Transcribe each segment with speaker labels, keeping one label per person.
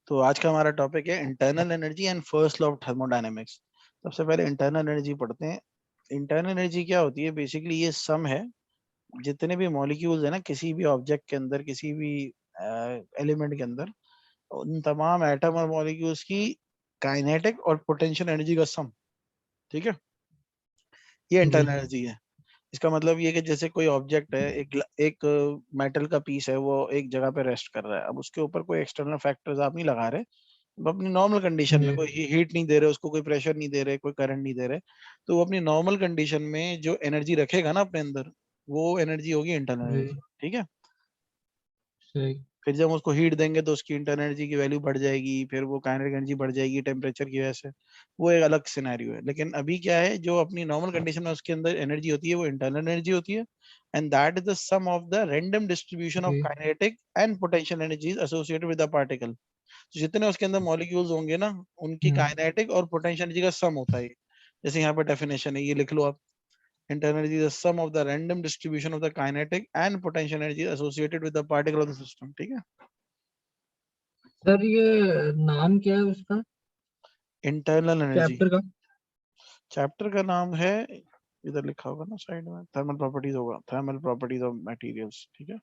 Speaker 1: तो आज का हमारा टॉपिक है internal energy and first law of thermodynamics. सबसे पहले इंटरनल एनर्जी पढ़ते हैं। इंटरनल एनर्जी क्या होती है? बेसिकली ये सम है जितने भी मॉलिक्यूल्स है ना किसी भी ऑब्जेक्ट के अंदर, किसी भी एलिमेंट के अंदर, उन तमाम एटम और मॉलिक्यूल्स की काइनेटिक और पोटेंशियल एनर्जी का सम। ठीक है, ये
Speaker 2: जी
Speaker 1: इंटरनल एनर्जी है। इसका मतलब ये है कि जैसे कोई ऑब्जेक्ट है, एक मेटल का पीस है, वो एक जगह पे रेस्ट कर रहा है। अब उसके ऊपर कोई एक्सटर्नल फैक्टर्स आप नहीं लगा रहे, वो अपनी नॉर्मल कंडीशन में
Speaker 2: जी
Speaker 1: कोई हीट नहीं दे रहे, उसको कोई प्रेशर नहीं दे रहे, कोई करंट नहीं दे रहे, तो वो अपनी नॉर्मल कंडीशन में जो एनर्जी रखेगा ना अपने अंदर, वो एनर्जी होगी इंटरनल
Speaker 2: जी
Speaker 1: एनर्जी। ठीक है।
Speaker 2: सही।
Speaker 1: फिर जब हम उसको हीट देंगे तो उसकी इंटरनल एनर्जी की वैल्यू बढ़ जाएगी, फिर वो काइनेटिक एनर्जी बढ़ जाएगी टेम्परेचर की वजह से। वो एक अलग सिनेरियो है। लेकिन अभी क्या है, जो अपनी नॉर्मल कंडीशन में उसके अंदर एनर्जी होती है वो इंटरनल एनर्जी होती है। And that is the sum of the random distribution of
Speaker 2: जी
Speaker 1: kinetic and potential energies associated with the particle. तो जितने उसके अंदर मॉलिक्यूल्स होंगे ना, उनकी
Speaker 2: हम्म,
Speaker 1: काइनेटिक और पोटेंशियल एनर्जी का सम होता है ये। जैसे यहाँ पर डेफिनेशन है, ये लिख लो आप। internal energy is the sum of the random distribution of the kinetic and potential energy associated with the particle of the system। ठीक है।
Speaker 2: सर ये नाम क्या है उसका,
Speaker 1: इंटरनल एनर्जी।
Speaker 2: चैप्टर का?
Speaker 1: चैप्टर का नाम है, इधर लिखा होगा ना साइड में, थर्मल प्रॉपर्टीज होगा, थर्मल प्रॉपर्टीज ऑफ मटेरियल्स। ठीक है।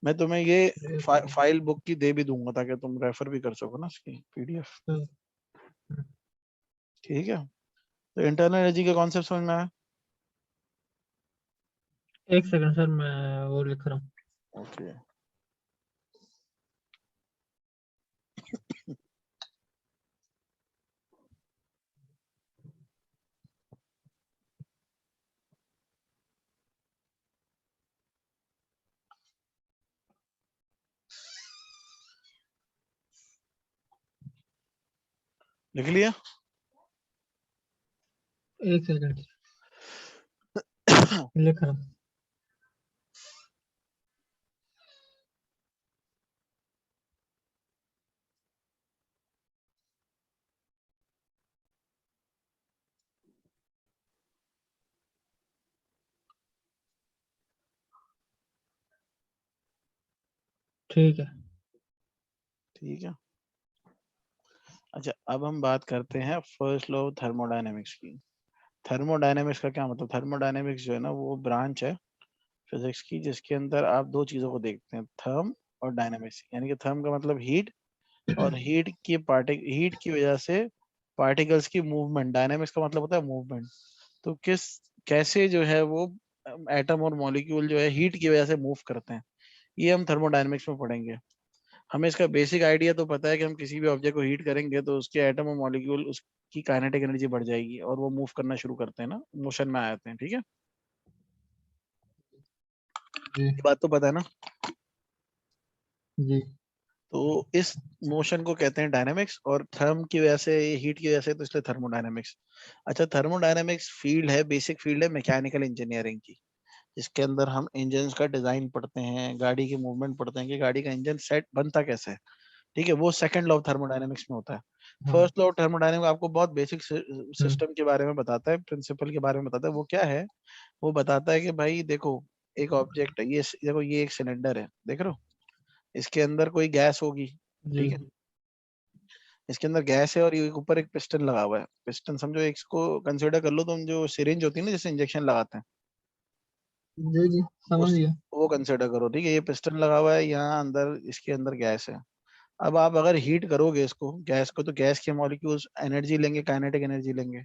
Speaker 1: मैं तुम्हें ये
Speaker 2: एक
Speaker 1: फाइल बुक की दे भी दूंगा ताकि तुम रेफर भी कर सको ना इसकी पीडीएफ।
Speaker 2: सेकंड।
Speaker 1: ठीक है। तो इंटरनल एनर्जी का कॉन्सेप्ट समझ में आया?
Speaker 2: एक सेकंड सर, मैं वो लिख रहा हूँ।
Speaker 1: ओके। लिख लिया?
Speaker 2: एक सेकंड, लिख रहा हूँ। ठीक है।
Speaker 1: ठीक है। अच्छा, अब हम बात करते हैं फर्स्ट लॉ ऑफ थर्मोडायनेमिक्स की। थर्मोडायनेमिक्स का क्या मतलब? थर्मोडायनेमिक्स जो है ना, वो ब्रांच है फिजिक्स की जिसके अंदर आप दो चीजों को देखते हैं, थर्म और डायनेमिक्स। यानी कि थर्म का मतलब हीट, और हीट की वजह से पार्टिकल्स की मूवमेंट। डायनेमिक्स का मतलब होता है मूवमेंट। तो कैसे जो है वो एटम और मॉलिक्यूल जो है हीट की वजह से मूव करते हैं, ये हम थर्मोडायनेमिक्स में पढ़ेंगे। हमें इसका बेसिक आइडिया तो पता है कि हम किसी भी ऑब्जेक्ट को हीट करेंगे तो उसके एटम और मॉलिक्यूल, उसकी काइनेटिक एनर्जी बढ़ जाएगी और वो मूव करना शुरू करते हैं ना, मोशन में आ जाते हैं। ठीक है,
Speaker 2: जी
Speaker 1: ये बात तो पता है ना?
Speaker 2: जी
Speaker 1: तो इस मोशन को कहते हैं डायनामिक्स, और थर्म की वजह से, हीट की वजह से, तो इसलिए थर्मोडायनेमिक्स। अच्छा, थर्मोडायनेमिक्स फील्ड है, बेसिक फील्ड है मैकेनिकल इंजीनियरिंग की। इसके अंदर हम इंजन का डिजाइन पढ़ते हैं, गाड़ी की मूवमेंट पढ़ते हैं कि गाड़ी का इंजन सेट बनता कैसे है। ठीक है, वो सेकंड लॉ ऑफ थर्मोडायनेमिक्स में होता है।
Speaker 2: हाँ।
Speaker 1: फर्स्ट लॉ ऑफ थर्मोडायनेमिक्स आपको बहुत बेसिक
Speaker 2: हम्म,
Speaker 1: सिस्टम के बारे में बताता है, प्रिंसिपल के बारे में बताता है। वो क्या है? वो बताता है कि भाई देखो, एक ऑब्जेक्ट है, ये देखो, ये एक सिलेंडर है, देख रहे हो? इसके अंदर कोई गैस होगी।
Speaker 2: जी
Speaker 1: ठीक है, इसके अंदर गैस है और ये ऊपर एक पिस्टन लगा हुआ है। पिस्टन समझो, एक इसको कंसिडर कर लो तुम, जो सिरिंज होती है ना जिससे इंजेक्शन लगाते हैं,
Speaker 2: जी जी, समझ
Speaker 1: उस
Speaker 2: गया।
Speaker 1: वो कंसिडर करो। ठीक है, ये पिस्टन लगा हुआ है, यहाँ अंदर, इसके अंदर गैस है। अब आप अगर हीट करोगे इसको, गैस को, तो गैस के मॉलिक्यूल्स एनर्जी लेंगे, काइनेटिक एनर्जी लेंगे।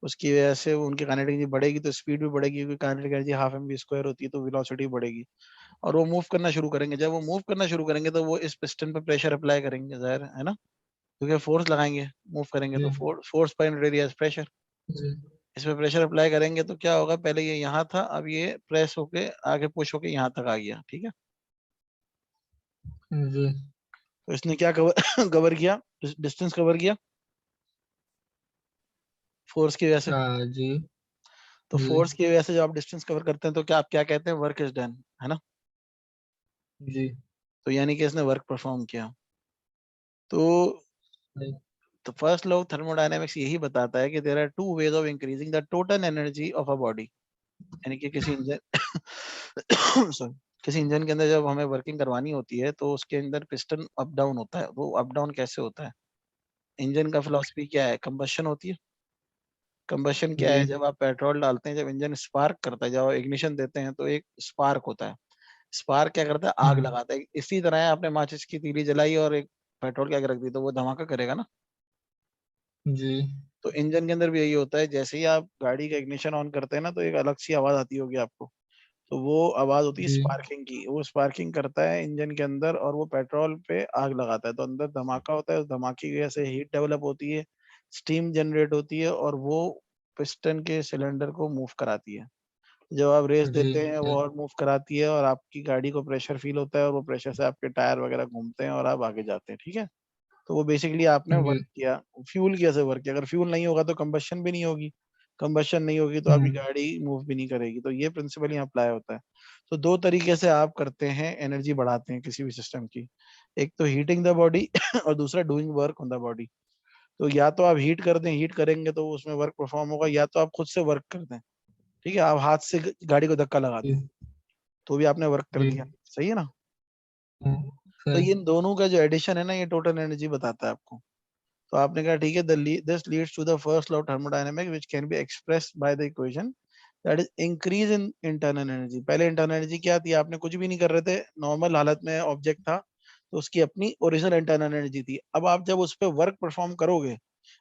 Speaker 1: उसकी वजह से उनकी काइनेटिक एनर्जी बढ़ेगी तो स्पीड भी बढ़ेगी, क्योंकि kinetic energy half m v square होती है, तो वेलोसिटी बढ़ेगी। और वो मूव करना शुरू करेंगे। जब वो मूव करना शुरू करेंगे तो वो इस पिस्टन पर प्रेशर अप्लाई करेंगे, जाहिर है ना, क्योंकि फोर्स लगाएंगे, मूव करेंगे तो
Speaker 2: जी
Speaker 1: फोर्स पर एरिया प्रेशर।
Speaker 2: जी
Speaker 1: इसमें प्रेशर अप्लाई करेंगे तो क्या होगा, पहले ये यहाँ था, अब ये प्रेस होके आगे पुश होके यहाँ तक आ गया। ठीक है,
Speaker 2: जी।
Speaker 1: तो इसने क्या कवर कवर किया, डिस्टेंस कवर किया फोर्स की वजह से।
Speaker 2: जी
Speaker 1: तो
Speaker 2: जी
Speaker 1: फोर्स की वजह से जब आप डिस्टेंस कवर करते हैं तो क्या, आप क्या कहते हैं, वर्क इज डन, है ना?
Speaker 2: जी।
Speaker 1: तो यानी कि इसने वर्क परफॉर्म किया। तो
Speaker 2: सही।
Speaker 1: तो फर्स्ट लॉ ऑफ थर्मोडायनेमिक्स यही बताता है कि there are two ways of increasing the total energy of a body. यानी कि किसी इंजन सॉरी, किसी इंजन के अंदर जब हमें वर्किंग करवानी होती है तो उसके अंदर पिस्टन अप डाउन होता है। वो अप डाउन कैसे होता है? इंजन का फिलॉसफी क्या है? कंबशन होती है। कंबशन क्या
Speaker 2: जी
Speaker 1: है? जब आप पेट्रोल डालते हैं, जब इंजन स्पार्क करता है, जब आप इग्निशन देते हैं तो एक स्पार्क होता है। स्पार्क क्या करता है? आग
Speaker 2: हम्म,
Speaker 1: लगाता है। इसी तरह है, आपने माचिस की तीली जलाई और एक पेट्रोल के आगे रख दी तो वो धमाका करेगा ना।
Speaker 2: जी
Speaker 1: तो इंजन के अंदर भी यही होता है। जैसे ही आप गाड़ी का इग्निशन ऑन करते हैं ना तो एक अलग सी आवाज आती होगी आपको। तो वो आवाज होती है
Speaker 2: जी
Speaker 1: स्पार्किंग की। वो स्पार्किंग करता है इंजन के अंदर और वो पेट्रोल पे आग लगाता है तो अंदर धमाका होता है। उस धमाके की वजह से हीट डेवलप होती है, स्टीम जनरेट होती है और वो पिस्टन के सिलेंडर को मूव कराती है। जब आप रेस
Speaker 2: जी
Speaker 1: देते हैं वो और मूव कराती है और आपकी गाड़ी को प्रेशर फील होता है और वो प्रेशर से आपके टायर वगैरह घूमते हैं और आप आगे जाते हैं। ठीक है। तो वो बेसिकली आपने वर्क
Speaker 2: जी
Speaker 1: किया। फ्यूल कैसे वर्क किया? अगर फ्यूल नहीं होगा तो कंबशन भी नहीं होगी। कंबशन नहीं होगी तो आपकी
Speaker 2: हम्म,
Speaker 1: गाड़ी मूव भी नहीं करेगी। तो ये प्रिंसिपल यहाँ अप्लाई होता है। तो दो तरीके से आप करते हैं, एनर्जी बढ़ाते हैं किसी भी सिस्टम की। एक तो हीटिंग द बॉडी और दूसरा doing work on the body. तो या तो आप हीट कर दें, हीट करेंगे तो उसमें वर्क परफॉर्म होगा, या तो आप खुद से वर्क कर दें। ठीक है, आप हाथ से गाड़ी को धक्का लगा दें
Speaker 2: जी
Speaker 1: तो भी आपने वर्क कर
Speaker 2: जी
Speaker 1: दिया। सही है ना। तो
Speaker 2: सही।
Speaker 1: ये इन दोनों का जो एडिशन है ना, ये टोटल एनर्जी बताता है आपको। तो आपने कहा ठीक है, this leads to the first law of thermodynamics which can be expressed by the equation that is increase in internal energy. पहले इंटरनल एनर्जी क्या थी? आपने कुछ भी नहीं कर रहे थे, नॉर्मल हालत में ऑब्जेक्ट था तो उसकी अपनी ओरिजिनल इंटरनल एनर्जी थी। अब आप जब उस पर वर्क परफॉर्म करोगे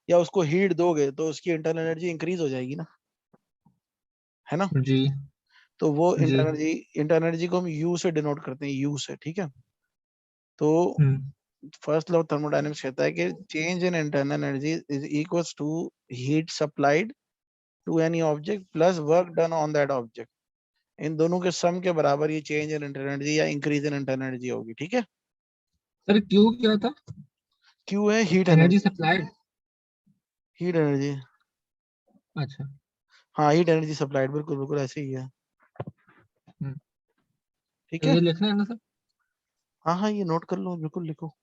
Speaker 1: या उसको हीट दोगे तो उसकी इंटरनल एनर्जी इंक्रीज हो जाएगी ना, है ना।
Speaker 2: जी
Speaker 1: तो वो
Speaker 2: जी
Speaker 1: इंटरनल एनर्जी को हम यू से डिनोट करते हैं, यू से। ठीक है। तो
Speaker 2: hmm,
Speaker 1: first law of thermodynamics कहता है कि change in internal energy is equals to heat supplied to any object plus work done on that object. इन दोनों के सम के बराबर ये चेंज इन इंटरनल एनर्जी या इंक्रीज इन इंटरनल एनर्जी होगी। ठीक है।
Speaker 2: सर क्यू क्या था?
Speaker 1: क्यू है heat
Speaker 2: energy
Speaker 1: energy.
Speaker 2: Supplied.
Speaker 1: Heat energy.
Speaker 2: अच्छा।
Speaker 1: हाँ, हीट एनर्जी सप्लाइड, बिल्कुल बिल्कुल ऐसे ही है।
Speaker 2: हम्म,
Speaker 1: ठीक
Speaker 2: तो
Speaker 1: है।
Speaker 2: ये लिखना है ना सर?
Speaker 1: हाँ हाँ, ये नोट कर लो, बिल्कुल लिखो।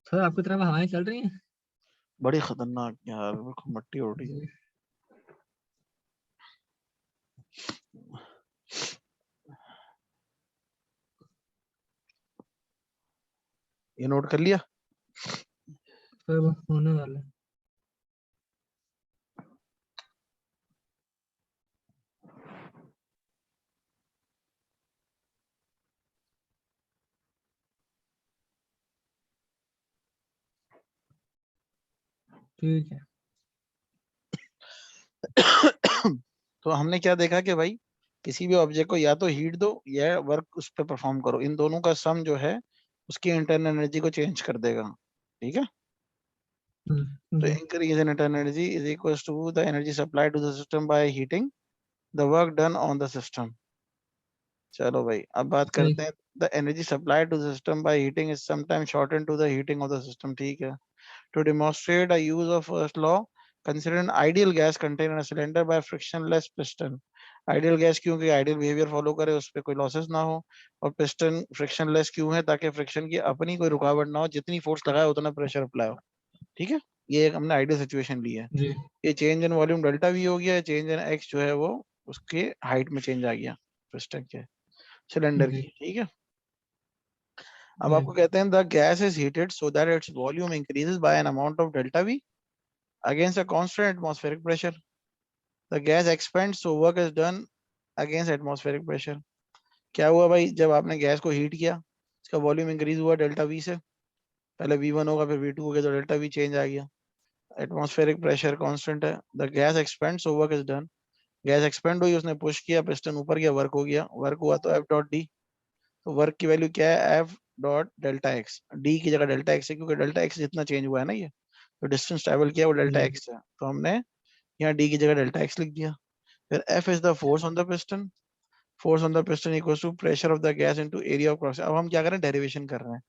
Speaker 2: सर आपकी तरफ हवाएं चल रही हैं?
Speaker 1: बड़ी खतरनाक यार, बिल्कुल मट्टी उड़ रही है।
Speaker 2: जी
Speaker 1: ये नोट कर लिया।
Speaker 2: सर होने वाला है। ठीक है।
Speaker 1: तो हमने क्या देखा कि भाई किसी भी ऑब्जेक्ट को या तो हीट दो या वर्क उस पर परफॉर्म करो, इन दोनों का सम जो है उसकी इंटरनल एनर्जी को चेंज कर देगा। ठीक है। तो
Speaker 2: जी
Speaker 1: increase in internal energy is equals to the energy supplied to the system by heating the work done on the system। चलो भाई, अब बात
Speaker 2: सही।
Speaker 1: करते हैं। the energy supplied to the system by heating is sometimes shortened to the heating of the system। ठीक है। to demonstrate a use of first law, consider an ideal gas contained in a cylinder by frictionless piston। Ideal gas क्यों? कि ideal behaviour follow करे, उस पर कोई losses ना हो। और पिस्टन फ्रिक्शनलेस क्यों है? ताकि फ्रिक्शन की अपनी कोई रुकावट ना हो, जितनी फोर्स लगाए उतना प्रेशर अप्लाई हो। ठीक है। ये एक हमने आइडियल सिचुएशन ली है।
Speaker 2: जी
Speaker 1: ये change in volume delta we हो गया, चेंज इन एक्स जो है वो उसके हाइट में चेंज आ गया पिस्टन के, सिलेंडर
Speaker 2: जी
Speaker 1: की। ठीक है। अब
Speaker 2: जी
Speaker 1: आपको कहते हैं the gas is heated so that its volume increases by an amount of delta we against a constant atmospheric pressure. The gas expends so work is done against atmospheric pressure. क्या हुआ भाई? जब आपने गैस को heat किया, इसका volume increase हुआ delta we से। पहले V1 होगा फिर V2 हो गया तो डेल्टा वी चेंज आ गया। एटमॉस्फेरिक प्रेशर कांस्टेंट है। The gas expand so work is done. Gas expand हुई, उसने पुश किया, पिस्टन ऊपर गया, वर्क हो गया। वर्क हुआ तो एफ डॉट डी। तो वर्क की वैल्यू क्या है? F dot delta x. D की जगह डेल्टा एक्स है क्योंकि डेल्टा एक्स जितना चेंज हुआ है ना, ये तो डिस्टेंस ट्रेवल किया वो डेल्टा
Speaker 2: जी
Speaker 1: एक्स है, तो हमने यहाँ डी की जगह डेल्टा एक्स लिख दिया। फिर F is the force on the piston. Force on the piston equals to pressure of the gas into area of cross. अब हम क्या करें? डेरिवेशन कर रहे हैं।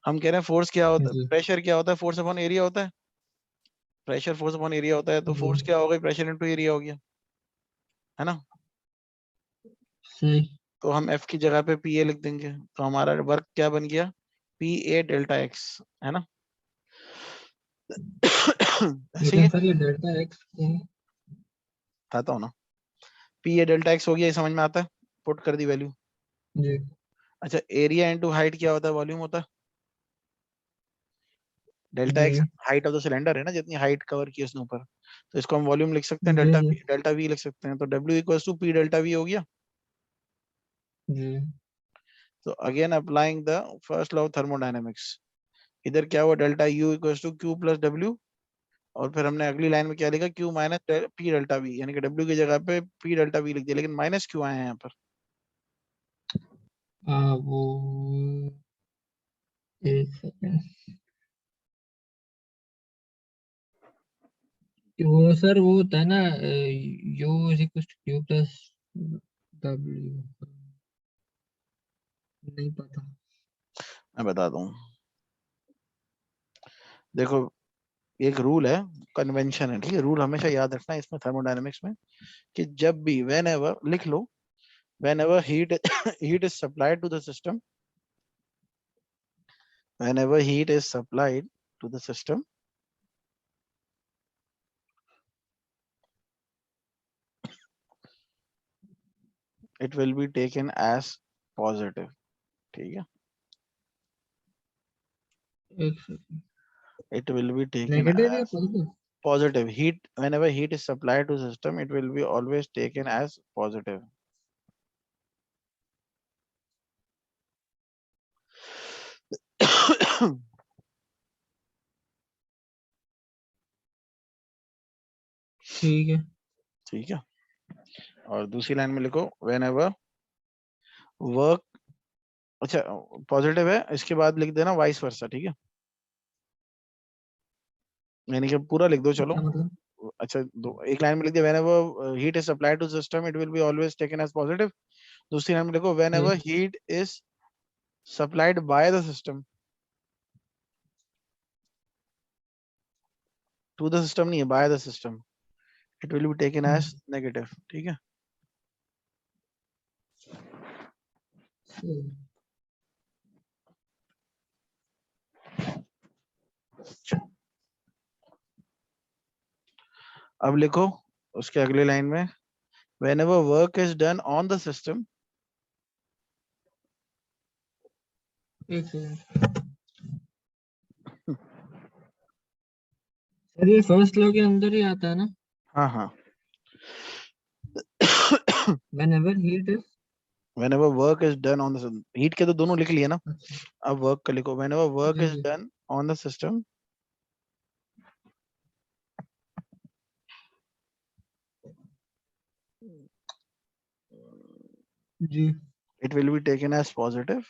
Speaker 1: हम कह रहे हैं फोर्स क्या होता है,
Speaker 2: जी
Speaker 1: प्रेशर क्या होता है, फोर्स अपॉन एरिया होता है। प्रेशर फोर्स अपॉन एरिया होता है, तो
Speaker 2: जी
Speaker 1: फोर्स क्या होगा, प्रेशर इनटू एरिया हो गया, है ना।
Speaker 2: सही।
Speaker 1: तो हम F की जगह पे PA लिख देंगे, तो हमारा वर्क क्या बन गया, PA डेल्टा x, है ना। ऐसे
Speaker 2: लेकिन
Speaker 1: ही
Speaker 2: सर ये डेल्टा एक्स
Speaker 1: बताता हूँ ना, PA डेल्टा x हो गया, ये समझ में आता है, पुट कर दी वैल्यू।
Speaker 2: जी
Speaker 1: अच्छा, एरिया इनटू हाइट क्या होता है, वॉल्यूम होता है। Delta
Speaker 2: G
Speaker 1: x height of the cylinder है ना, जितनी हाइट कवर की है उसने ऊपर, तो इसको हम वॉल्यूम लिख सकते हैं,
Speaker 2: जी जी
Speaker 1: डेल्टा वी लिख सकते हैं, तो W equals to P delta V हो गया।
Speaker 2: जी
Speaker 1: तो again applying the first law of thermodynamics, इधर क्या हुआ, delta U equals to Q plus W, और फिर हमने अगली लाइन में क्या लिखा, Q minus P delta V, यानी कि W की जगह पे P डेल्टा V लिख दिया, लेकिन माइनस क्यों आए हैं यहाँ पर।
Speaker 2: वो एक सेकेंड, वो सर वो होता है ना, U is equal to Q plus W, नहीं पता।
Speaker 1: मैं बता दूं, देखो एक रूल है, कन्वेंशन है, ठीक है, रूल हमेशा याद रखना है इसमें थर्मोडायनेमिक्स में, कि जब भी वेन एवर लिख लो, whenever heat heat is supplied to the system, whenever heat is supplied to the system, it will be taken as positive, ठीक है,
Speaker 2: एक second,
Speaker 1: it will be taken
Speaker 2: negative या
Speaker 1: as
Speaker 2: positive?
Speaker 1: positive heat, whenever heat is supplied to the system, it will be always taken as positive.
Speaker 2: ठीक है।
Speaker 1: ठीक है, और दूसरी लाइन में लिखो whenever work, अच्छा पॉजिटिव है, इसके बाद लिख देना वाइस वर्सा, ठीक है, यानी कि पूरा लिख दो, चलो।
Speaker 2: अच्छा मतलब,
Speaker 1: अच्छा एक लाइन में लिख दिया, whenever heat is supplied to system it will be always taken as positive। दूसरी लाइन में लिखो whenever
Speaker 2: ठीक।
Speaker 1: heat is supplied by the system, to the system नहीं है, by the system, it will be taken as negative, ठीक है।
Speaker 2: सही।
Speaker 1: अब लिखो उसके अगले लाइन में, whenever work is done on the system,
Speaker 2: एक सेकेंड सर, ये फर्स्ट लॉ के अंदर ही आता है ना,
Speaker 1: हाँ हाँ,
Speaker 2: whenever heat is।
Speaker 1: whenever work is done on the system, heat के तो दोनों लिख लिए ना,
Speaker 2: अच्छा
Speaker 1: अब work का लिखो, whenever work
Speaker 2: ji
Speaker 1: is
Speaker 2: ji
Speaker 1: done on the system,
Speaker 2: ji
Speaker 1: it will be taken as positive,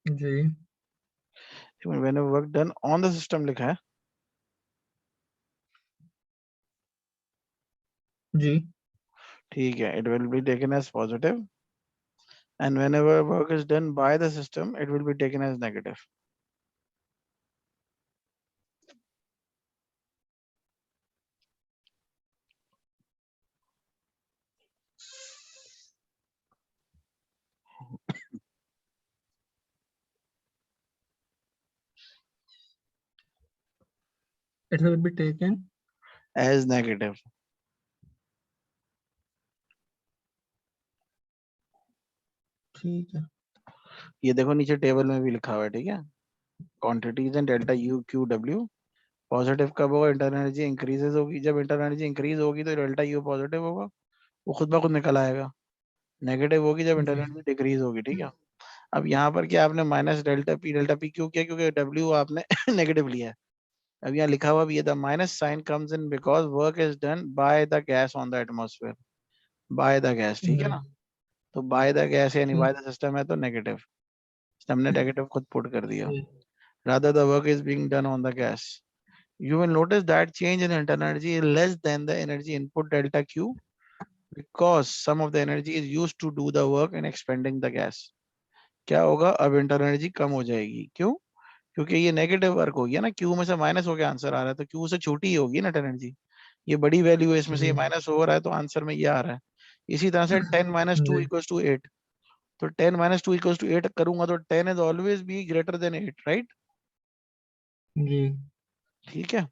Speaker 2: ji
Speaker 1: whenever work done on the system लिखा है,
Speaker 2: जी
Speaker 1: ठीक है, it will be taken as positive, and whenever work is done by the system it will be taken as negative।
Speaker 2: it will be taken।
Speaker 1: as negative,
Speaker 2: ठीक है।
Speaker 1: ये देखो नीचे table में भी लिखा हुआ है, ठीक है, quantities and delta U Q W, positive कब होगा, इंटरनल एनर्जी इंक्रीजेज होगी, जब इंटरनल एनर्जी इंक्रीज होगी तो डेल्टा यू पॉजिटिव होगा, वो खुद ब खुद निकल आएगा। नेगेटिव होगी जब
Speaker 2: जी
Speaker 1: इंटरनल एनर्जी डिक्रीज होगी, ठीक है। अब यहाँ पर क्या आपने माइनस डेल्टा पी क्यों किया, क्योंकि डब्ल्यू आपने नेगेटिव लिया है। अब यहाँ लिखा हुआ भी है, the minus sign comes in because work is done by the gas on the atmosphere, by the gas, ठीक है
Speaker 2: जी
Speaker 1: ना। तो बाय द गैस यानी
Speaker 2: ठीक।
Speaker 1: बाय द सिस्टम है, तो नेगेटिव, हमने नेगेटिव खुद पुट कर दिया।
Speaker 2: सही।
Speaker 1: rather the work is being done on the gas, you will notice that change in internal energy is less than the energy input delta q because some of the energy is used to do the work in expanding the gas. क्या होगा, अब internal energy कम हो जाएगी, क्यों? क्योंकि ये negative work हो गया ना, क्यू में से माइनस होकर आंसर आ रहा है, तो क्यू से छोटी ही होगी ना एनर्जी, ये बड़ी वैल्यू है, इसमें से ये
Speaker 2: जी
Speaker 1: माइनस हो रहा है, तो आंसर में ये आ रहा है। इसी तरह से 10 माइनस टू
Speaker 2: जी
Speaker 1: इक्वल्स टू 8, तो 10 माइनस टू इक्वल्स टू 8 करूंगा तो 10 is always be greater than 8, right?
Speaker 2: जी
Speaker 1: ठीक है।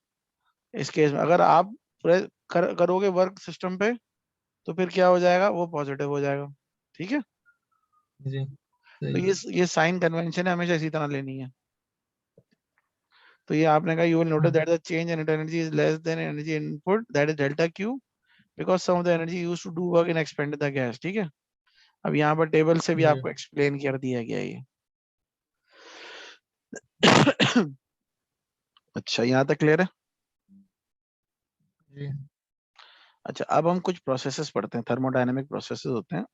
Speaker 1: इस केस में अगर आप करोगे वर्क सिस्टम पे, तो फिर क्या हो जाएगा, वो पॉजिटिव हो जाएगा। ठीक है।
Speaker 2: जी
Speaker 1: तो
Speaker 2: सही।
Speaker 1: ये साइन कन्वेंशन है, हमेशा इसी तरह लेनी है। तो ये आपने कहा, यू विल नोटिस
Speaker 2: हाँ
Speaker 1: that the change in energy is less than energy input, that is delta Q, because some of the energy used to do work in expand the gas. ठीक है। अब यहाँ पर टेबल से भी
Speaker 2: जी
Speaker 1: आपको explain कर दिया गया ये। अच्छा, यहाँ तक क्लियर है?
Speaker 2: जी
Speaker 1: अच्छा, अब हम कुछ प्रोसेसेस पढ़ते हैं, थर्मोडायनेमिक प्रोसेसेस होते हैं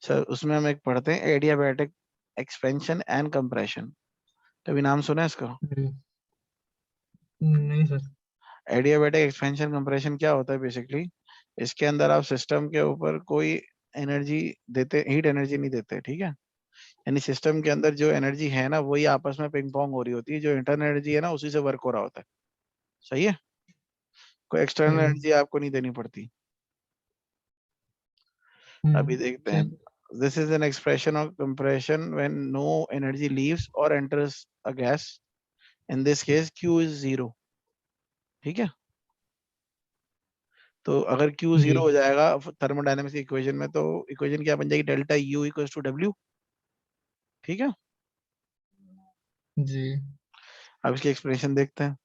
Speaker 1: सर। उसमें हम एक पढ़ते हैं एडियाबैटिक एक्सपेंशन एंड कंप्रेशन। कभी नाम सुना है इसका?
Speaker 2: जी नहीं सर।
Speaker 1: एडियाबैटिक एक्सपेंशन कंप्रेशन क्या होता है बेसिकली, इसके अंदर आप सिस्टम के ऊपर कोई एनर्जी देते, हीट एनर्जी नहीं देते। ठीक है। यानी सिस्टम के अंदर जो एनर्जी है ना, वही आपस में पिंग पोंग हो रही होती है, जो इंटरनल एनर्जी है ना, उसी से वर्क हो रहा होता है। सही है। कोई एक्सटर्नल
Speaker 2: हम्म
Speaker 1: एनर्जी आपको नहीं देनी पड़ती। अभी देखते हैं।
Speaker 2: सही।
Speaker 1: This is an expression of compression when no energy leaves और enters a gas, in this case Q is zero. ठीक है। तो अगर Q
Speaker 2: जी
Speaker 1: जीरो हो जाएगा थर्मोडायनेमिक्स की इक्वेशन में, तो इक्वेशन क्या बन जाएगी, delta U equals to W। ठीक है।
Speaker 2: जी
Speaker 1: अब इसकी एक्सप्रेशन देखते हैं।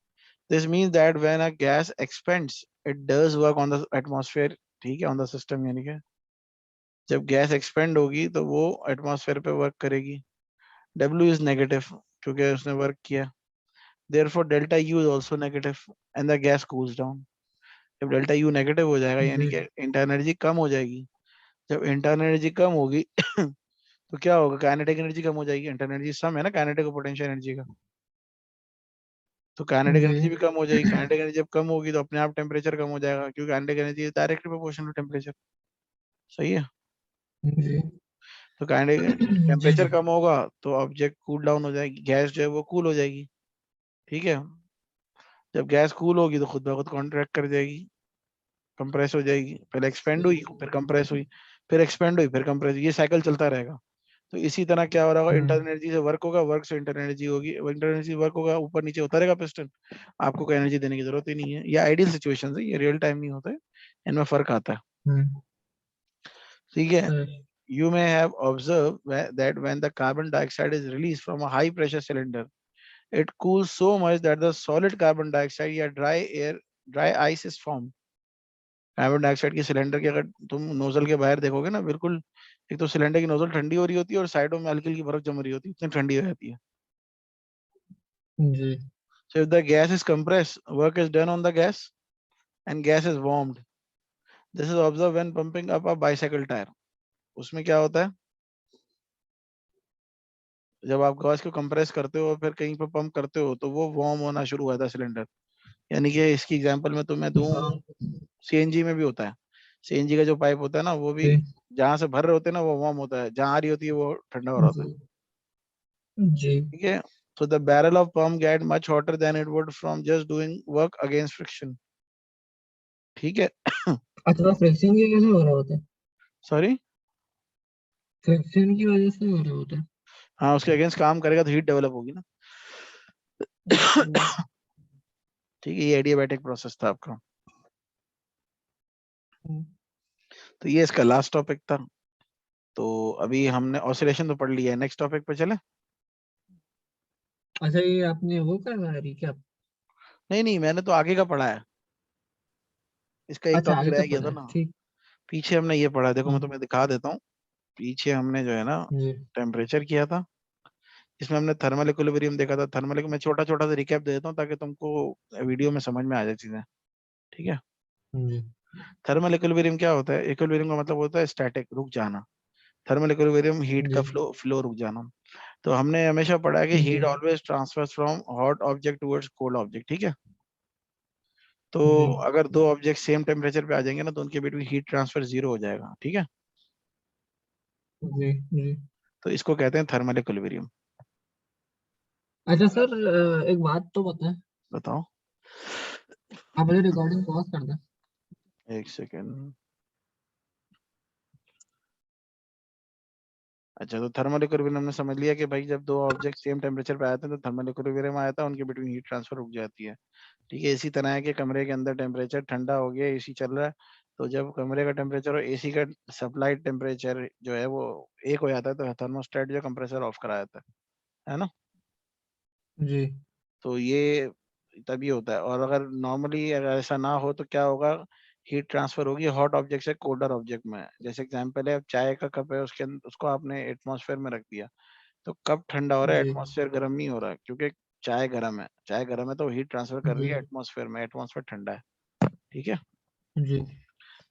Speaker 1: This means that when a gas expands, it does work on the atmosphere. ठीक है, ऑन द सिस्टम, यानी कि जब गैस एक्सपेंड होगी तो वो एटमॉस्फेयर पे वर्क करेगी। W इज नेगेटिव, क्योंकि उसने वर्क किया। Therefore delta U is also negative and the gas cools down. जब डेल्टा U नेगेटिव हो जाएगा, यानी
Speaker 2: जी
Speaker 1: कि इंटरनल एनर्जी कम हो जाएगी। जब इंटरनल एनर्जी कम होगी तो क्या होगा, काइनेटिक एनर्जी कम हो जाएगी। इंटरनल एनर्जी सम है ना काइनेटिक और पोटेंशियल एनर्जी का, तो काइनेटिक
Speaker 2: जी
Speaker 1: एनर्जी भी कम हो जाएगी। काइनेटिक एनर्जी जब कम होगी तो अपने आप टेम्परेचर कम हो जाएगा, क्योंकि kinetic energy is directly proportional to temperature. सही है।
Speaker 2: जी
Speaker 1: तो काइनेटिक
Speaker 2: जी
Speaker 1: टेम्परेचर कम होगा तो ऑब्जेक्ट कूल डाउन हो जाएगी, गैस जो है वो कूल हो जाएगी। ठीक है। जब गैस कूल होगी तो खुद ब खुद कॉन्ट्रैक्ट कर जाएगी, कंप्रेस हो जाएगी। पहले एक्सपेंड हुई, फिर कंप्रेस हुई, फिर एक्सपेंड हुई, फिर कंप्रेस हुई, ये साइकिल चलता रहेगा। तो इसी तरह क्या हो रहा होगा,
Speaker 2: हम्म
Speaker 1: इंटरनल एनर्जी से वर्क होगा, वर्क से इंटरनल एनर्जी होगी, इंटरनल एनर्जी वर्क होगा, ऊपर नीचे होता रहेगा पिस्टन। आपको कोई एनर्जी देने की जरूरत ही नहीं है। ये आइडियल सिचुएशन है, ये रियल टाइम नहीं होता है, इनमें फर्क आता है।
Speaker 2: हम्म
Speaker 1: ठीक है।
Speaker 2: सही।
Speaker 1: You may have observed that when the carbon dioxide is released from a high pressure cylinder, it cools so much that the solid carbon dioxide या dry ice is formed. Carbon dioxide की cylinder की अगर तुम nozzle के बाहर देखोगे ना, बिल्कुल एक तो सिलेंडर की नोजल ठंडी हो रही होती है और साइडों में हल्की हल्की बर्फ जम रही होती है, इतनी ठंडी हो जाती है।
Speaker 2: जी
Speaker 1: So if the gas is compressed, work is done on the gas and gas is warmed. This is observed when pumping up a bicycle tire. उसमें क्या होता है, जब आप गैस को कंप्रेस करते हो और फिर कहीं पे पंप करते हो, तो वो वार्म होना शुरू हुआ था सिलेंडर। यानी कि इसकी एग्जांपल में तो मैं दूं,
Speaker 2: हाँ
Speaker 1: सीएनजी में भी होता है। सीएनजी का जो पाइप होता है ना, वो भी
Speaker 2: जी
Speaker 1: जहां से भर रहे होते हैं ना, वो वार्म होता है, जहां आ रही होती है वो ठंडा हो रहा होता है।
Speaker 2: जी जी
Speaker 1: ठीक है। So the barrel of pump get much hotter than it would from just doing work against friction. ठीक है।
Speaker 2: अच्छा तो फ्रिक्शन की कैसे हो रहा होता है?
Speaker 1: सॉरी।
Speaker 2: फ्रिक्शन की वजह से हो रहा होता है।
Speaker 1: हाँ, उसके अगेंस्ट काम करेगा तो हीट डेवलप होगी ना।
Speaker 2: अच्छा
Speaker 1: ठीक है, ये एडियाबैटिक प्रोसेस था आपका।
Speaker 2: हम्म,
Speaker 1: तो ये इसका लास्ट टॉपिक था। तो अभी हमने ऑसिलेशन तो पढ़ लिया है, नेक्स्ट टॉपिक पे चले?
Speaker 2: अच्छा ये आपने वो करना है रिकैप?
Speaker 1: नहीं नहीं, मैंने तो आगे का पढ़ा है, इसका एक
Speaker 2: अच्छा
Speaker 1: टॉपिक
Speaker 2: आगे
Speaker 1: रह
Speaker 2: का
Speaker 1: गया
Speaker 2: पढ़ा
Speaker 1: था
Speaker 2: है
Speaker 1: ना।
Speaker 2: ठीक।
Speaker 1: पीछे हमने ये पढ़ा है, देखो मैं
Speaker 2: हम्म
Speaker 1: तुम्हें दिखा देता हूँ। पीछे हमने जो है ना,
Speaker 2: जी
Speaker 1: टेम्परेचर किया था, इसमें हमने थर्मल इक्विलिब्रियम देखा था। थर्मल, मैं छोटा छोटा सा रिकैप दे देता हूँ ताकि तुमको वीडियो में समझ में आ जाए चीजें। ठीक है।
Speaker 2: जी
Speaker 1: थर्मल इक्विलिब्रियम क्या होता है, इक्विलिब्रियम का मतलब होता है स्टैटिक, रुक जाना। थर्मल इक्विलिब्रियम हीट का
Speaker 2: जी
Speaker 1: फ्लो रुक जाना। तो हमने हमेशा पढ़ा है कि
Speaker 2: जी
Speaker 1: heat always transfers from hot object towards cold object. ठीक है। तो अगर दो ऑब्जेक्ट सेम टेम्परेचर पे आ जाएंगे ना तो उनके बीच में हीट ट्रांसफर 0 हो जाएगा, ठीक है।
Speaker 2: जी जी।
Speaker 1: तो इसको कहते हैं थर्मल इक्विलिब्रियम।
Speaker 2: अच्छा सर, एक बात तो बताएं।
Speaker 1: बताओ।
Speaker 2: आप मुझे रिकॉर्डिंग पॉज कर दें।
Speaker 1: एक सेकेंड। अच्छा, तो थर्मल इक्विलिब्रियम हमने समझ लिया कि भाई जब दो ऑब्जेक्ट सेम टेम्परेचर पे आते हैं तो थर्मल इक्विलिब्रियम आया था, उनके बिटवीन हीट ट्रांसफर रुक जाती है, ठीक है। इसी तरह है कि कमरे के अंदर टेम्परेचर ठंडा हो गया, एसी चल रहा है, तो जब कमरे का टेम्परेचर और एसी का सप्लाई टेम्परेचर जो है वो एक हो जाता है तो थर्मोस्टेट जो कंप्रेसर ऑफ करा जाता है ना।
Speaker 2: जी
Speaker 1: तो ये तभी होता है। और अगर नॉर्मली अगर ऐसा ना हो तो क्या होगा, हीट ट्रांसफर होगी हॉट ऑब्जेक्ट से कोल्डर ऑब्जेक्ट में। जैसे एग्जांपल है, अब चाय का कप है, उसके अंदर उसको आपने एटमॉस्फेयर में रख दिया, तो कप ठंडा हो रहा है,
Speaker 2: जी
Speaker 1: एटमॉस्फेयर गर्म नहीं हो रहा है, क्योंकि चाय गर्म है, चाय गर्म है तो हीट ट्रांसफर कर रही
Speaker 2: जी
Speaker 1: है एटमॉस्फेयर में, एटमॉस्फेयर ठंडा है, ठीक है।
Speaker 2: जी।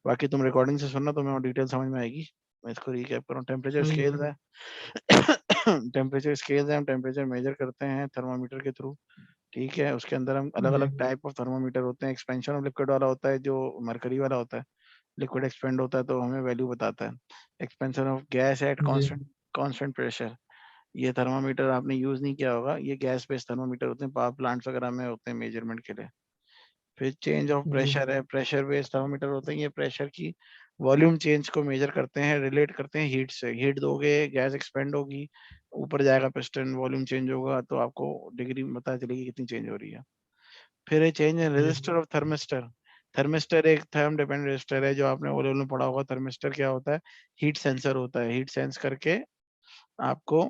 Speaker 1: बाकी तुम रिकॉर्डिंग से सुनना, तुम्हें और डिटेल समझ में आएगी। मैं इसको रिकैप करूँ। टेम्परेचर
Speaker 2: ठीक
Speaker 1: स्केल
Speaker 2: है।
Speaker 1: है। टेम्परेचर स्केल है, हम टेम्परेचर मेजर करते हैं थर्मामीटर के थ्रू, ठीक है। उसके अंदर हम अलग
Speaker 2: जी
Speaker 1: अलग टाइप ऑफ थर्मामीटर होते हैं। एक्सपेंशन ऑफ लिक्विड वाला होता है जो मरकरी वाला होता है, लिक्विड एक्सपेंड होता है तो हमें वैल्यू बताता है। एक्सपेंशन ऑफ गैस एट
Speaker 2: जी
Speaker 1: कांस्टेंट कांस्टेंट प्रेशर, ये थर्मामीटर आपने यूज नहीं किया होगा, ये गैस बेस्ड थर्मामीटर होते हैं, पावर प्लांट्स वगैरह में होते हैं मेजरमेंट के लिए। फिर चेंज ऑफ
Speaker 2: जी
Speaker 1: प्रेशर है, प्रेशर बेस्ड थर्मामीटर होते हैं, ये प्रेशर की वॉल्यूम चेंज को मेजर करते हैं, रिलेट करते हैं हीट से। हीट दोगे गैस एक्सपेंड होगी, ऊपर जाएगा पिस्टन, वॉल्यूम चेंज होगा तो आपको डिग्री में पता चलेगी कितनी चेंज हो रही है। फिर ये चेंज इन
Speaker 2: जी
Speaker 1: रजिस्टर ऑफ थर्मिस्टर। थर्मिस्टर एक थर्म डिपेंडेंट रजिस्टर है, जो आपने ओ लेवल में पढ़ा होगा। थर्मिस्टर क्या होता है, हीट सेंसर होता है, हीट सेंस करके आपको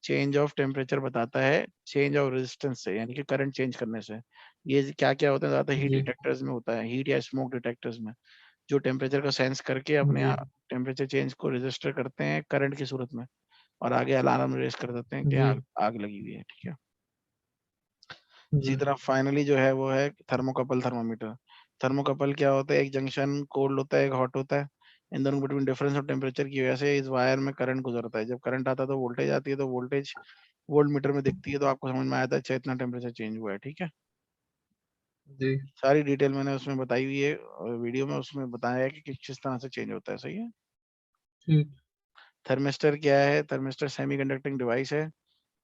Speaker 1: चेंज ऑफ टेम्परेचर बताता है चेंज ऑफ रेजिस्टेंस से, यानी कि करंट चेंज करने से। ये क्या क्या होता है, ज्यादा हीट
Speaker 2: जी
Speaker 1: डिटेक्टर्स में होता है, हीट या स्मोक डिटेक्टर्स में, जो टेम्परेचर को सेंस करके अपने
Speaker 2: जी
Speaker 1: टेम्परेचर चेंज को रजिस्टर करते हैं करंट की सूरत में, और आगे अलार्म रेस कर देते हैं कि
Speaker 2: जी
Speaker 1: आग लगी हुई है, ठीक है। इसी
Speaker 2: जी
Speaker 1: तरह फाइनली जो है वो है थर्मोकपल थर्मोमीटर। थर्मोकपल क्या होता है, एक जंक्शन कोल्ड होता है, एक हॉट होता है, इन दोनों बिटवीन डिफरेंस ऑफ टेम्परेचर की वजह से इस वायर में करंट गुजरता है। जब करंट आता है तो वोल्टेज आती है, तो वोल्टेज वोल्ट मीटर में दिखती है, तो आपको समझ में आया था अच्छा इतना टेम्परेचर चेंज हुआ है, ठीक है।
Speaker 2: जी।
Speaker 1: सारी डिटेल मैंने उसमें बताई हुई है वीडियो में, उसमें बताया है कि किस तरह से चेंज होता है, सही है।
Speaker 2: ठीक।
Speaker 1: थर्मिस्टर क्या है, थर्मिस्टर सेमीकंडक्टिंग डिवाइस है,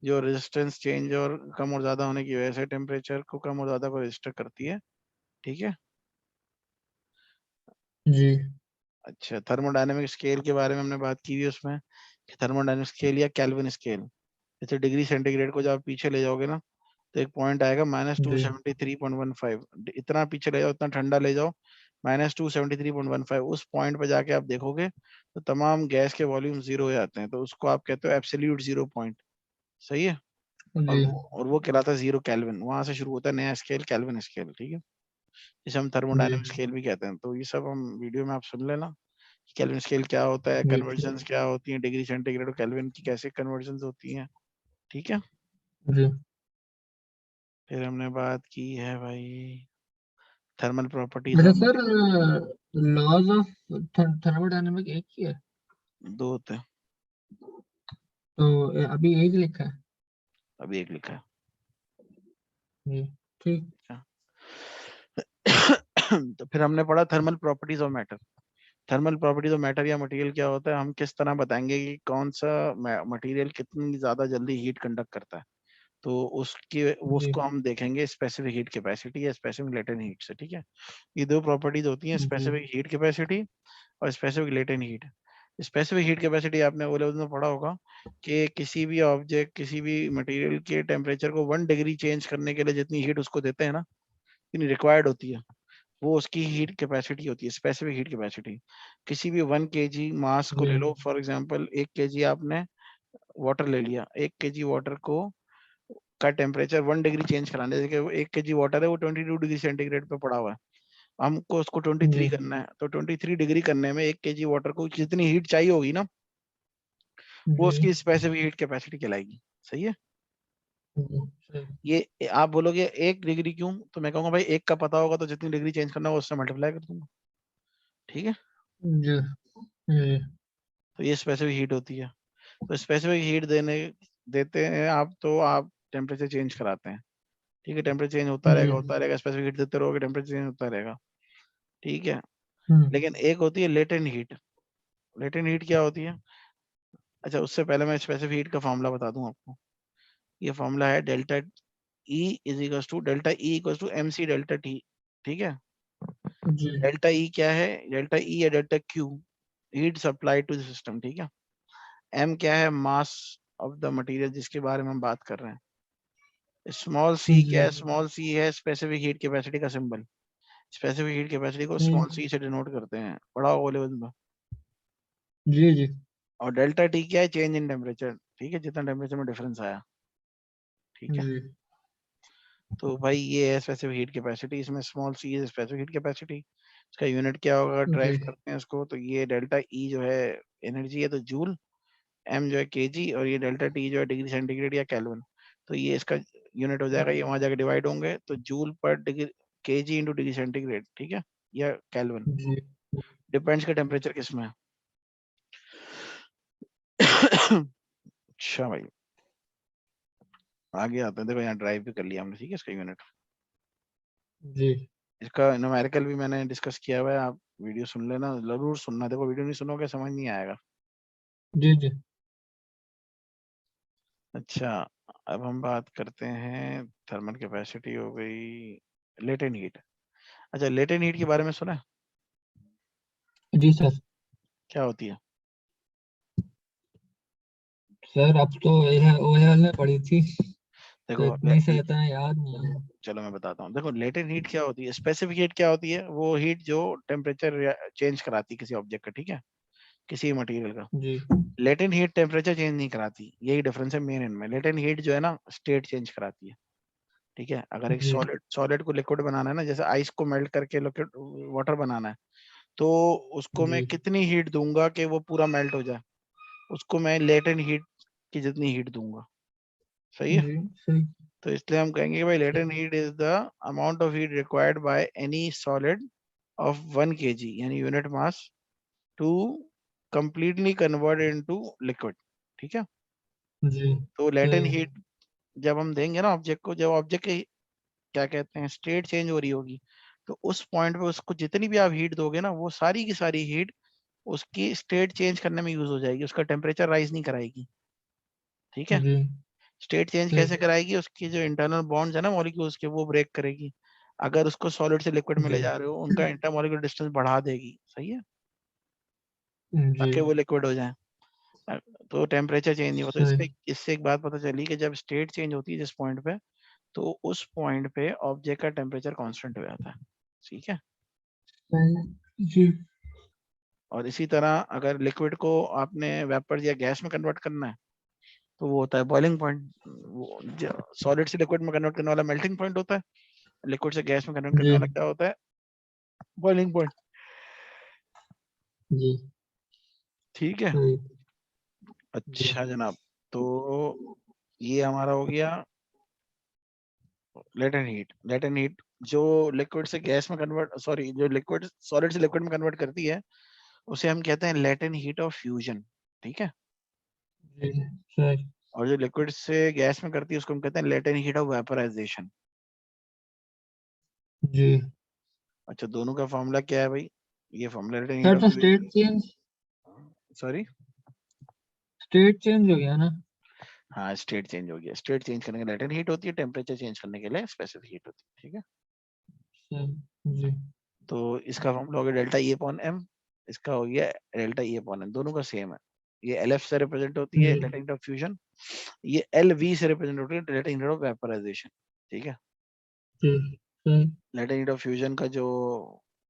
Speaker 1: जो रेजिस्टेंस चेंज और कम और ज्यादा होने की वजह से टेम्परेचर को कम और ज्यादा को रजिस्टर करती है, ठीक है।
Speaker 2: जी
Speaker 1: अच्छा, थर्मोडायनेमिक स्केल के बारे में हमने बात की हुई है उसमें, कि थर्मोडायनेमिक स्केल या केल्विन स्केल, जैसे डिग्री सेंटीग्रेड को जब आप पीछे ले जाओगे ना तो एक पॉइंट आएगा
Speaker 2: जी
Speaker 1: -273.15, इतना पीछे ले जाओ, इतना ठंडा ले जाओ, -273.15, उस पॉइंट पे जाके आप देखोगे तो तमाम गैस के वॉल्यूम जीरो हो जाते हैं, तो उसको आप कहते हो एब्सोल्यूट जीरो पॉइंट, सही है।
Speaker 2: जी
Speaker 1: और वो कहलाता है जीरो केल्विन, वहां से शुरू होता है नया स्केल, केल्विन स्केल, ठीक है। जिसे हम
Speaker 2: जी।
Speaker 1: थर्मोडायनेमिक स्केल भी कहते हैं। तो ये सब हम वीडियो में आप सुन लेना, केल्विन स्केल क्या होता है,
Speaker 2: जी
Speaker 1: कन्वर्जन्स क्या होती हैं, डिग्री सेंटीग्रेड और केल्विन की कैसे कन्वर्जन्स होती हैं, ठीक है।
Speaker 2: जी।
Speaker 1: फिर हमने बात की है भाई थर्मल प्रॉपर्टीज
Speaker 2: अच्छा
Speaker 1: of
Speaker 2: sir,
Speaker 1: material.
Speaker 2: Laws of thermodynamic एक ही है?
Speaker 1: दो होते हैं,
Speaker 2: तो अभी एक लिखा है।
Speaker 1: अभी एक लिखा है,
Speaker 2: जी। ठीक।
Speaker 1: अच्छा। तो फिर हमने पढ़ा thermal properties of matter. Thermal properties of matter या मटेरियल क्या होता है, हम किस तरह बताएंगे कि कौन सा मटेरियल कितनी ज्यादा जल्दी हीट कंडक्ट करता है। तो
Speaker 2: जी
Speaker 1: उसको हम देखेंगे स्पेसिफिक हीट कैपेसिटी या स्पेसिफिक लेटेंट हीट से, ठीक है। ये दो प्रॉपर्टीज होती हैं,
Speaker 2: जी
Speaker 1: स्पेसिफिक हीट कैपेसिटी और specific latent heat. Specific heat capacity आपने वो लेवल में पढ़ा होगा कि किसी भी ऑब्जेक्ट, किसी भी मटेरियल के टेम्परेचर को 1 डिग्री चेंज करने के लिए जितनी हीट उसको देते हैं ना, जितनी रिक्वायर्ड होती है, वो उसकी हीट कैपेसिटी होती है, स्पेसिफिक हीट कैपेसिटी। किसी भी 1 kg मास को
Speaker 2: जी
Speaker 1: ले लो, फॉर एग्जांपल 1 kg आपने वाटर ले लिया, 1 kg वाटर को का टेम्परेचर 1 डिग्री चेंज कराने, जैसे कि वो 1 kg वाटर है, वो 22 डिग्री सेंटीग्रेड पे पड़ा हुआ है, हमको उसको 23
Speaker 2: जी
Speaker 1: करना है, तो 23 डिग्री करने में 1 kg वाटर को जितनी हीट चाहिए होगी ना, वो
Speaker 2: जी
Speaker 1: उसकी स्पेसिफिक हीट कैपेसिटी कहलाएगी, सही है।
Speaker 2: जी। सही।
Speaker 1: ये आप बोलोगे 1 डिग्री क्यों, तो मैं कहूंगा भाई एक का पता होगा तो जितनी डिग्री चेंज करना है उससे मल्टीप्लाई कर दूंगा, ठीक है।
Speaker 2: जी जी
Speaker 1: तो ये स्पेसिफिक हीट होती है। तो स्पेसिफिक हीट देने देते हैं आप, तो आप टेम्परेचर चेंज कराते हैं, ठीक है, टेम्परेचर चेंज होता
Speaker 2: जी
Speaker 1: रहेगा, स्पेसिफिक हीट देते रहोगे, टेम्परेचर चेंज होता रहेगा, ठीक है।
Speaker 2: हम्म
Speaker 1: लेकिन एक होती है लेटेंट हीट। लेटेंट हीट क्या होती है? अच्छा, उससे पहले मैं स्पेसिफिक हीट का फॉर्मूला बता दूं आपको। ये फॉर्मूला है delta E is equal to delta E equal to m c delta T, ठीक है।
Speaker 2: जी
Speaker 1: डेल्टा ई क्या है? डेल्टा ई या delta Q, heat supply to the system, ठीक है। एम क्या है? मास ऑफ द मटेरियल जिसके बारे में हम बात कर रहे हैं। स्मॉल सी क्या
Speaker 2: जी
Speaker 1: है? स्मॉल सी है स्पेसिफिक हीट कैपेसिटी का सिंबल। स्पेसिफिक हीट कैपेसिटी को
Speaker 2: सही
Speaker 1: स्मॉल सी से डिनोट करते हैं, पढ़ा होगा लेवल में।
Speaker 2: जी जी
Speaker 1: और डेल्टा टी क्या है? चेंज इन टेम्परेचर, ठीक है, जितना टेम्परेचर में डिफरेंस आया, ठीक है।
Speaker 2: जी
Speaker 1: तो भाई ये है स्पेसिफिक हीट कैपेसिटी, इसमें स्मॉल सी है स्पेसिफिक हीट कैपेसिटी, इसका यूनिट क्या होगा? ड्राइव
Speaker 2: जी
Speaker 1: करते हैं इसको, तो ये डेल्टा ई जो है एनर्जी है तो जूल, एम जो है केजी, और ये डेल्टा टी जो है डिग्री सेंटीग्रेड या केल्विन। तो ये इसका यूनिट हो जाएगा, ये वहां जाके डिवाइड होंगे तो जूल पर degree, KG into degree centigrade, ठीक है, या केल्विन,
Speaker 2: जी
Speaker 1: डिपेंड्स का टेम्परेचर किस में है। अच्छा भाई, आगे आते हैं, देखो यहाँ ड्राइव भी कर लिया हमने, ठीक है, इसका यूनिट।
Speaker 2: जी
Speaker 1: इसका न्यूमेरिकल भी मैंने डिस्कस किया हुआ है, आप वीडियो सुन लेना, जरूर सुनना, देखो वीडियो नहीं सुनोगे समझ नहीं आएगा।
Speaker 2: जी जी
Speaker 1: अच्छा, अब हम बात करते हैं, थर्मल कैपेसिटी हो गई, लेटेंट हीट। अच्छा, लेटेंट हीट के बारे में सुना है?
Speaker 2: जी सर।
Speaker 1: क्या होती है?
Speaker 2: सर अब तो यह ओएल में पड़ी थी, तो
Speaker 1: देखो
Speaker 2: इतनी से इतना याद नहीं है।
Speaker 1: चलो मैं बताता हूँ, देखो लेटेंट हीट क्या होती है, स्पेसिफिक हीट क्या होती है? वो हीट जो टेम्परेचर चेंज कराती है किसी ऑब्जेक्ट का, ठीक है, किसी मटेरियल का।
Speaker 2: जी
Speaker 1: लेटेंट हीट टेम्परेचर चेंज नहीं कराती, यही डिफरेंस है मेन इनमें। लेटेंट हीट जो है ना, स्टेट चेंज कराती है, ठीक है। अगर एक
Speaker 2: जी
Speaker 1: सॉलिड सॉलिड को लिक्विड बनाना है ना, जैसे आइस को मेल्ट करके लिक्विड वाटर बनाना है, तो उसको मैं
Speaker 2: जी
Speaker 1: कितनी हीट दूंगा कि वो पूरा मेल्ट हो जाए? उसको मैं लेटेंट हीट की जितनी हीट दूंगा, सही है।
Speaker 2: जी सही
Speaker 1: तो इसलिए हम कहेंगे कि भाई
Speaker 2: सही
Speaker 1: latent heat is the amount of heat required by any solid of 1 kg यानी unit mass to completely convert into liquid, ठीक है।
Speaker 2: जी
Speaker 1: तो लेटेंट
Speaker 2: सही
Speaker 1: हीट जब हम देंगे ना ऑब्जेक्ट को, जब ऑब्जेक्ट की क्या कहते हैं स्टेट चेंज हो रही होगी, तो उस पॉइंट पे उसको जितनी भी आप हीट दोगे ना, वो सारी की सारी हीट उसकी स्टेट चेंज करने में यूज हो जाएगी, उसका टेम्परेचर राइज नहीं कराएगी, ठीक है।
Speaker 2: जी
Speaker 1: स्टेट चेंज कैसे
Speaker 2: सही
Speaker 1: कराएगी? उसकी जो इंटरनल बॉन्ड्स है ना मॉलिक्यूल्स के, वो ब्रेक करेगी। अगर उसको सॉलिड से लिक्विड में ले
Speaker 2: जी
Speaker 1: जा रहे हो, उनका इंटरमॉलिक्यूलर डिस्टेंस बढ़ा देगी, सही है,
Speaker 2: जी
Speaker 1: ताकि वो लिक्विड हो जाए। अ, तो टेम्परेचर चेंज नहीं होता।
Speaker 2: सही
Speaker 1: इससे एक बात पता चली कि जब स्टेट चेंज होती है जिस पॉइंट पे, तो उस पॉइंट पे ऑब्जेक्ट का टेम्परेचर कांस्टेंट हो जाता है, ठीक है।
Speaker 2: सही जी
Speaker 1: और इसी तरह अगर लिक्विड को आपने वेपर या गैस में कन्वर्ट करना है, तो वो होता है बॉइलिंग पॉइंट। वो सॉलिड से लिक्विड में कन्वर्ट करने वाला मेल्टिंग पॉइंट होता है, लिक्विड से गैस में कन्वर्ट करने
Speaker 2: जी
Speaker 1: वाला क्या होता है? बॉइलिंग पॉइंट,
Speaker 2: जी
Speaker 1: ठीक है।
Speaker 2: सही जी
Speaker 1: अच्छा जनाब, तो ये हमारा हो गया लेटेंट हीट। लेटेंट हीट जो लिक्विड से गैस में कन्वर्ट, सॉरी, जो लिक्विड सॉलिड से लिक्विड में कन्वर्ट करती है, उसे हम कहते हैं लेटेंट हीट ऑफ फ्यूजन, ठीक है।
Speaker 2: जी सही
Speaker 1: और जो लिक्विड से गैस में करती है उसको हम कहते हैं लेटेंट हीट ऑफ वेपराइजेशन।
Speaker 2: जी
Speaker 1: अच्छा, दोनों का फॉर्मूला क्या है भाई? ये फॉर्मूला लेटेंट हीट
Speaker 2: सर तो
Speaker 1: ऑफ, सॉरी,
Speaker 2: स्टेट चेंज हो गया ना।
Speaker 1: हाँ स्टेट चेंज हो गया। स्टेट चेंज करने के लिए लेटेंट हीट होती है, टेम्परेचर चेंज करने के लिए स्पेसिफिक हीट होती है, ठीक है।
Speaker 2: सही जी
Speaker 1: तो इसका फॉर्मूला हो गया डेल्टा ई अपॉन एम, इसका हो गया डेल्टा ई अपॉन एम, दोनों का सेम है। ये एल एफ से रिप्रेजेंट होती है
Speaker 2: जी
Speaker 1: लेटेंट हीट ऑफ फ्यूजन, ये एल वी से रिप्रेजेंट होती है लेटेंट हीट ऑफ वेपराइजेशन, ठीक है।
Speaker 2: जी सही
Speaker 1: लेटेंट हीट ऑफ फ्यूजन का जो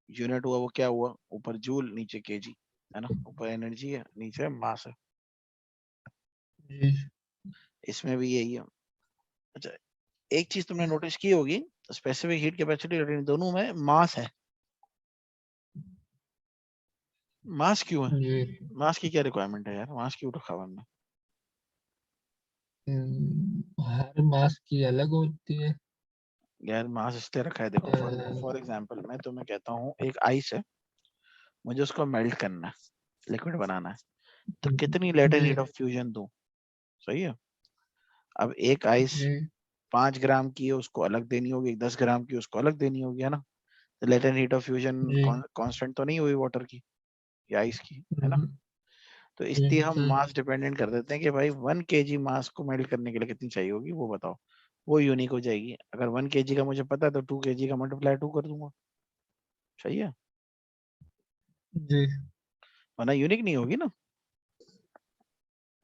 Speaker 1: यूनिट हुआ वो क्या हुआ? ऊपर जूल नीचे केजी, है ना, ऊपर एनर्जी है नीचे मास है,
Speaker 2: जी
Speaker 1: इसमें भी यही है। अच्छा, एक चीज तुमने नोटिस की होगी, स्पेसिफिक हीट कैपेसिटी दोनों में मास है। मास क्यों है?
Speaker 2: जी
Speaker 1: मास की क्या रिक्वायरमेंट है यार? मास क्यों रखा हुआ हमने?
Speaker 2: हर मास की अलग होती है।
Speaker 1: यार मास इसलिए रखा है, देखो फॉर
Speaker 2: अ,
Speaker 1: फॉर एग्जांपल मैं तुम्हें कहता हूँ एक आइस है, मुझे उसको मेल्ट करना है, लिक्विड बनाना है, तो कितनी लेटेंट
Speaker 2: जी
Speaker 1: हीट ऑफ फ्यूजन दूं? सही है। अब एक आइस
Speaker 2: जी
Speaker 1: 5 ग्राम की है उसको अलग देनी होगी, 10 ग्राम की उसको अलग देनी होगी, है ना। लेटेंट हीट ऑफ फ्यूजन
Speaker 2: जी।
Speaker 1: कांस्टेंट तो नहीं हुई वाटर की या आइस की, है ना।
Speaker 2: हम्म,
Speaker 1: तो
Speaker 2: जी
Speaker 1: इसलिए हम
Speaker 2: सर।
Speaker 1: मास डिपेंडेंट कर देते हैं कि भाई 1 kg मास को मेल्ट करने के लिए कितनी चाहिए होगी वो बताओ, वो यूनिक हो जाएगी। अगर 1 kg का मुझे पता है तो 2 kg का मल्टीप्लाई 2 कर दूंगा, सही है,
Speaker 2: जी।
Speaker 1: वरना यूनिक नहीं होगी ना।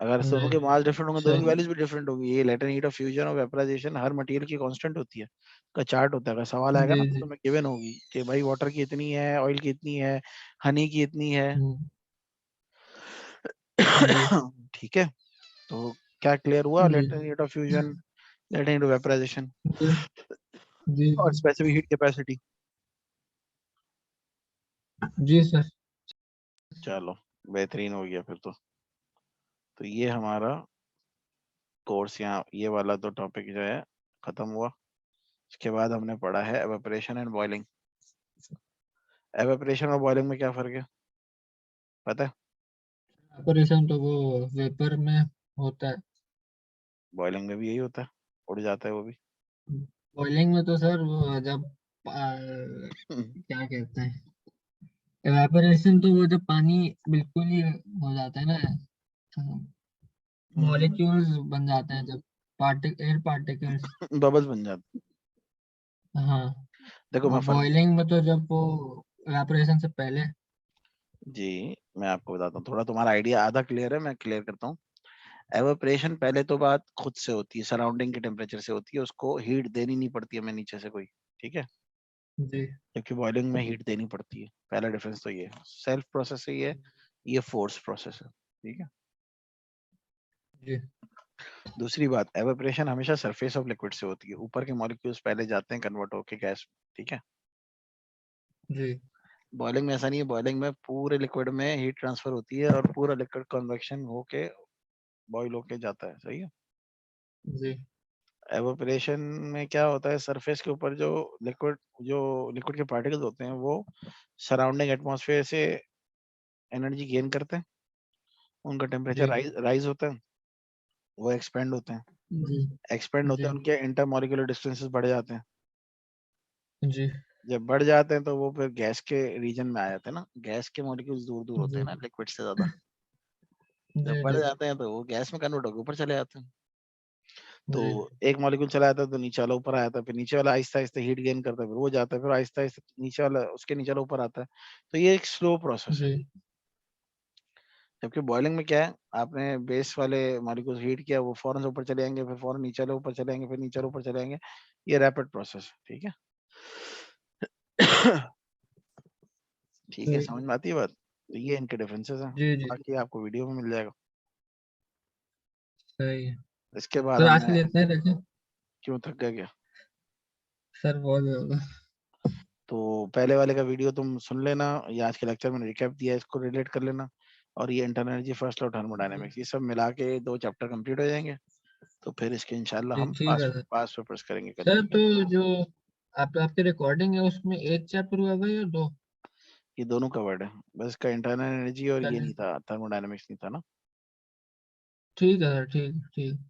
Speaker 1: अगर दोनों
Speaker 2: जी
Speaker 1: के मास डिफरेंट होंगे, दोनों की
Speaker 2: सही।
Speaker 1: वैल्यूज भी डिफरेंट होगी। ये लेटेंट हीट ऑफ फ्यूजन और वेपराइजेशन हर मटेरियल की कांस्टेंट होती है, का चार्ट होता है। अगर सवाल आएगा
Speaker 2: जी
Speaker 1: ना तो
Speaker 2: जी।
Speaker 1: तुम्हें गिवन होगी कि भाई वाटर की इतनी है, ऑयल की इतनी है, हनी की इतनी है।
Speaker 2: हम्म, जी
Speaker 1: ठीक है, तो क्या क्लियर हुआ,
Speaker 2: जी
Speaker 1: latent heat of fusion, latent heat of vaporization
Speaker 2: जी जी
Speaker 1: और
Speaker 2: जी
Speaker 1: स्पेसिफिक हीट कैपेसिटी।
Speaker 2: जी सर।
Speaker 1: चलो, बेहतरीन हो गया फिर तो ये हमारा कोर्स यहाँ ये वाला तो टॉपिक जो है खत्म हुआ। इसके बाद हमने पढ़ा है एवेपोरेशन एंड बॉइलिंग। एवेपोरेशन और बॉइलिंग में क्या फर्क है, पता है।
Speaker 2: ऑपरेशन तो वो वेपर में होता है।
Speaker 1: बॉइलिंग में भी यही होता है, उड़ जाता है वो भी।
Speaker 2: बॉइलिंग में तो सर वो जब क्या कहते हैं, एवापोरेशन तो वो जब पानी बिल्कुल ही हो जाता है ना, मॉलिक्यूल्स बन जाते हैं जब एयर पार्टिकल्स।
Speaker 1: बबल्स बन जाते।
Speaker 2: हाँ।
Speaker 1: देखो मैं
Speaker 2: और
Speaker 1: फर्क,
Speaker 2: बॉइलिंग में तो जब वो एवापोरेशन से पहले।
Speaker 1: जी मैं आपको बताता हूँ, थोड़ा तुम्हारा आइडिया आधा क्लियर है, मैं क्लियर करता हूँ। एवेपोरेशन पहले तो बात खुद से होती है, सराउंडिंग के टेम्परेचर से होती है, उसको हीट देनी नहीं पड़ती है हमें नीचे से कोई, ठीक है।
Speaker 2: जी
Speaker 1: जबकि बॉइलिंग में हीट देनी पड़ती है, पहला डिफरेंस तो ये है। सेल्फ प्रोसेस है ये फोर्स प्रोसेस है, ठीक है।
Speaker 2: जी
Speaker 1: दूसरी बात, एवेपोरेशन हमेशा सरफेस ऑफ लिक्विड से होती है, ऊपर के मॉलिक्यूल्स पहले जाते हैं कन्वर्ट होके गैस, ठीक है।
Speaker 2: जी
Speaker 1: बॉइलिंग में ऐसा नहीं है, बॉइलिंग में पूरे लिक्विड में हीट ट्रांसफर होती है और पूरा लिक्विड कन्वेक्शन होके बॉईल होके जाता है, सही है।
Speaker 2: जी
Speaker 1: एवेपोरेशन में क्या होता है, सरफेस के ऊपर जो लिक्विड के पार्टिकल्स होते हैं वो सराउंडिंग एटमॉस्फेयर से एनर्जी गेन करते हैं, उनका टेम्परेचर
Speaker 2: जी
Speaker 1: राइज होता है, वो एक्सपेंड होते हैं।
Speaker 2: जी
Speaker 1: एक्सपेंड होते
Speaker 2: जी
Speaker 1: हैं, उनके इंटरमॉलिक्यूलर डिस्टेंसेस बढ़ जाते हैं।
Speaker 2: जी
Speaker 1: जब बढ़ जाते हैं तो वो फिर गैस के रीजन में आ जाते हैं ना, गैस के मॉलिक्यूल्स दूर दूर होते हैं
Speaker 2: जी
Speaker 1: ना लिक्विड से ज्यादा। जब
Speaker 2: जी
Speaker 1: बढ़
Speaker 2: जी
Speaker 1: जाते हैं तो वो गैस में कन्वर्ट होकर ऊपर चले जाते हैं। तो
Speaker 2: जी
Speaker 1: एक मॉलिक्यूल चला जाता है तो नीचे वाला ऊपर आ जाता है, फिर नीचे वाला आहिस्ता आहिस्ता हीट गेन करता है, फिर वो जाता है, फिर आहिस्ता आहिस्ता नीचे वाला उसके नीचे वाला ऊपर आता है। तो ये एक स्लो प्रोसेस है।
Speaker 2: जी
Speaker 1: जबकि बॉइलिंग में क्या है, आपने बेस वाले मॉलिक्यूल्स हीट किया, वो फौरन से ऊपर चले जाएंगे, फिर फौरन नीचे वाले ऊपर चले जाएंगे, फिर नीचे वाले ऊपर चले जाएंगे। ये रैपिड प्रोसेस है, ठीक है। ठीक है,
Speaker 2: सही।
Speaker 1: समझ में आती है बात। तो ये इनके डिफरेंसेस हैं,
Speaker 2: जी जी
Speaker 1: बाकी आपको वीडियो में मिल जाएगा।
Speaker 2: सही है।
Speaker 1: इसके बाद
Speaker 2: सर आज के
Speaker 1: हमने,
Speaker 2: लिए इतना ही रखें।
Speaker 1: क्यों थक गया क्या।
Speaker 2: सर बहुत ज्यादा।
Speaker 1: तो पहले वाले का वीडियो तुम सुन लेना, ये आज के लेक्चर में रिकैप दिया है, इसको रिलेट कर लेना। और ये इंटरनल एनर्जी, फर्स्ट लॉ,
Speaker 2: जी
Speaker 1: थर्मोडायनेमिक्स, ये सब मिला के 2 चैप्टर कंप्लीट हो जाएंगे। तो फिर इसके इंशाल्लाह
Speaker 2: जी
Speaker 1: हम
Speaker 2: ठीक
Speaker 1: पास
Speaker 2: है सर।
Speaker 1: पास पेपर्स करेंगे कल,
Speaker 2: सर
Speaker 1: ठीक है।
Speaker 2: तो जो आपकी रिकॉर्डिंग है उसमें एक चैप्टर हुआ हुआ है या दो?
Speaker 1: ये दोनों कवर्ड है, बस इसका इंटरनल एनर्जी और ये
Speaker 2: चलिए
Speaker 1: नहीं था, थर्मोडायनेमिक्स नहीं था ना।
Speaker 2: ठीक है सर, ठीक ठीक।